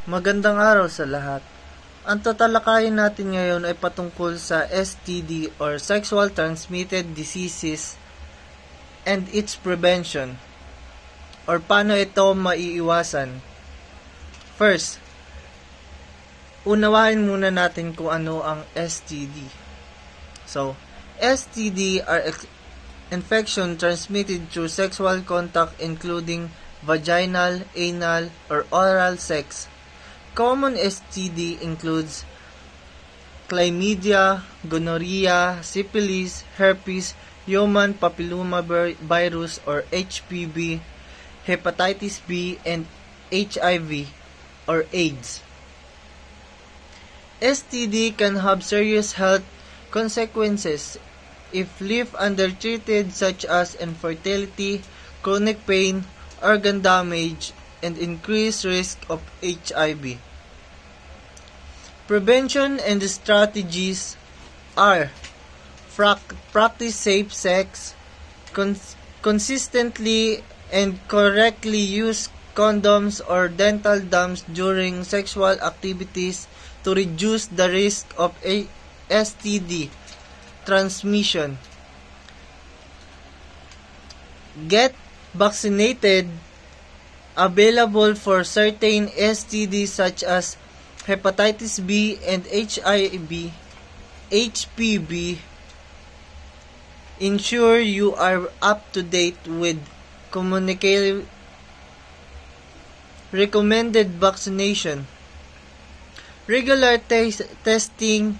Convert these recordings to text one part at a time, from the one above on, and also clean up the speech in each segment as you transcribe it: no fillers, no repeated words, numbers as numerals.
Magandang araw sa lahat. Ang tatalakayin natin ngayon ay patungkol sa STD or Sexual Transmitted Diseases and its prevention or paano ito maiiwasan. First, unawain muna natin kung ano ang STD. So, STD are infection transmitted through sexual contact including vaginal, anal, or oral sex. Common STD includes chlamydia, gonorrhea, syphilis, herpes, human papillomavirus or HPV, hepatitis B, and HIV or AIDS. STD can have serious health consequences if left undertreated, such as infertility, chronic pain, organ damage, and increased risk of HIV. Prevention and strategies are practice safe sex, consistently and correctly use condoms or dental dams during sexual activities to reduce the risk of STD transmission. Get vaccinated. Available for certain STDs such as hepatitis B and HIV, HPV. Ensure you are up to date with recommended vaccination. Regular testing.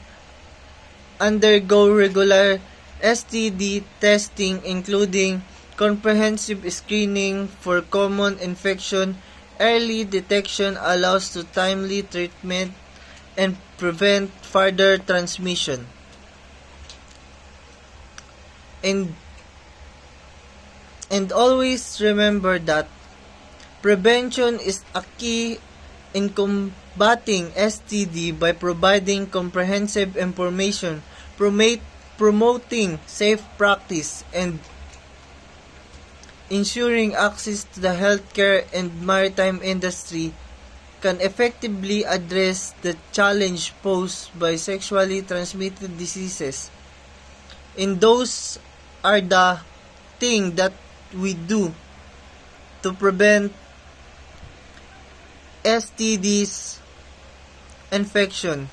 Undergo regular STD testing including comprehensive screening for common infection. Early detection allows to timely treatment and prevent further transmission. And always remember that prevention is a key in combating STD by providing comprehensive information, promoting safe practice, and ensuring access to the healthcare and maritime industry can effectively address the challenge posed by sexually transmitted diseases. And those are the things that we do to prevent STDs infection.